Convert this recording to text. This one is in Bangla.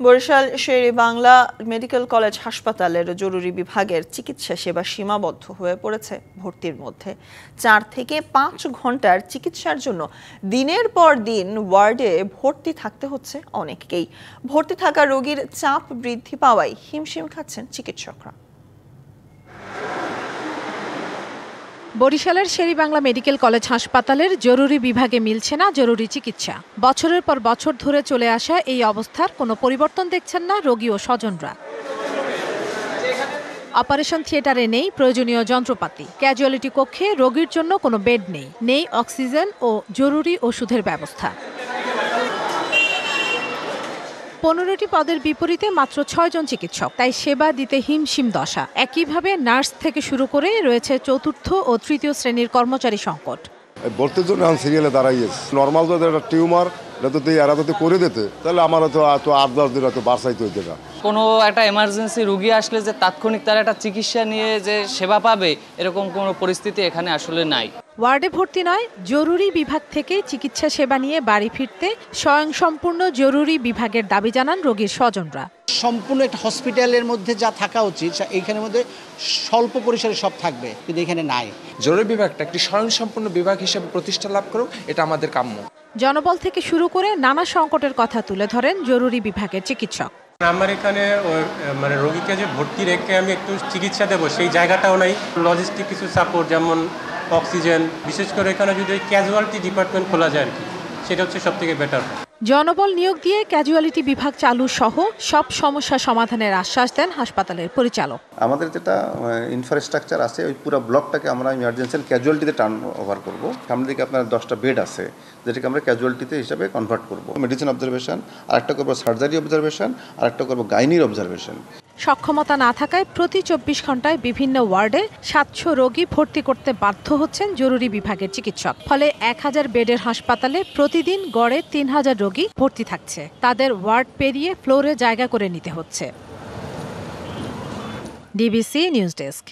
বরিশাল শের-ই-বাংলা মেডিকেল কলেজ হাসপাতালের জরুরি বিভাগের চিকিৎসা সেবা সীমাবদ্ধ হয়ে পড়েছে। ভর্তির মধ্যে 4 থেকে 5 ঘন্টার চিকিৎসার জন্য দিনের পর দিন ওয়ার্ডে ভর্তি থাকতে হচ্ছে অনেককেই। ভর্তি থাকা রোগীর চাপ বৃদ্ধি পাওয়ায় হিমশিম খাচ্ছেন চিকিৎসকরা। বরিশালের শের-ই-বাংলা মেডিকেল কলেজ হাসপাতালের জরুরি বিভাগে মিলছে না জরুরি চিকিৎসা। বছরের পর বছর ধরে চলে আসা এই অবস্থার কোনো পরিবর্তন দেখছেন না রোগী ও স্বজনরা। অপারেশন থিয়েটারে নেই প্রয়োজনীয় যন্ত্রপাতি, ক্যাজুয়ালিটি কক্ষে রোগীর জন্য কোনো বেড নেই, নেই অক্সিজেন ও জরুরি ওষুধের ব্যবস্থা। 15টি পদের বিপরীতে মাত্র 6 জন চিকিৎসক, তাই সেবা দিতে হিমশিম দশা। একইভাবে নার্স থেকে শুরু করে রয়েছে চতুর্থ ও তৃতীয় শ্রেণীর কর্মচারী সংকট। ভর্তির জন্য এখন সিরিয়ালে দাঁড়াইয়েছে। নর্মাল যদি একটা টিউমার এরা যদি করে দিতে তাহলে আমার তো 8-10 দিন হয়তো বাঁচাইতে হইতে না। কোনো একটা এমার্জেন্সি রুগী আসলে যে তাৎক্ষণিক তার একটা চিকিৎসা নিয়ে যে সেবা পাবে এরকম কোনো পরিস্থিতি এখানে আসলে নাই। ওয়ার্ডে ভর্তি নয়, জরুরি বিভাগ থেকে চিকিৎসা সেবা নিয়ে বাড়ি ফিরতে স্বয়ংসম্পূর্ণ জরুরি বিভাগের দাবি জানান রোগীর স্বজনরা। সম্পূর্ণ একটা হসপিটালের মধ্যে যা থাকা উচিত এইখানের মধ্যে স্বল্প পরিসরে সব থাকবে, কিন্তু এখানে নাই। জরুরি বিভাগটা একটি স্বয়ংসম্পূর্ণ বিভাগ হিসেবে প্রতিষ্ঠা লাভ করুক, এটা আমাদের কাম্য। জনবল থেকে শুরু করে নানা সংকটের কথা তুলে ধরেন জরুরি বিভাগের চিকিৎসক। আমার এখানে রোগীকে যে ভর্তি রেখে আমি একটু চিকিৎসা দেবো সেই জায়গাটাও নাই। লজিস্টিক কিছু সাপোর্ট যেমন অক্সিজেন, বিশেষ করে এখানে যদি ক্যাজুয়ালিটি ডিপার্টমেন্ট খোলা যায় আর কি, সেটা হচ্ছে সব থেকে বেটার। জনবল নিয়োগ দিয়ে ক্যাজুয়ালিটি বিভাগ চালু সহ সব সমস্যা সমাধানের আশ্বাস দেন হাসপাতালের পরিচালক। আমাদের যেটা ইনফ্রাস্ট্রাকচার আছে ওই পুরো ব্লকটাকে আমরা ইমার্জেন্সি ক্যাজুয়ালিটিতে টার্ন ওভার করবো। সামনের দিকে আপনার 10টা বেড আছে যেটাকে আমরা ক্যাজুয়ালিটিতে হিসাবে কনভার্ট করব। মেডিসিন অবজারভেশন, আরেকটা করবো সার্জারি অবজারভেশন, আরেকটা করবো গাইনির অবজারভেশন। সক্ষমতা না থাকায় প্রতি 24 ঘন্টায় বিভিন্ন ওয়ার্ডে 700 রোগী ভর্তি করতে বাধ্য হচ্ছেন জরুরি বিভাগের চিকিৎসক। ফলে 1000 বেডের হাসপাতালে প্রতিদিন গড়ে 3000 রোগী ভর্তি থাকছে। তাদের ওয়ার্ড পেরিয়ে ফ্লোরে জায়গা করে নিতে হচ্ছে। DBC news desk.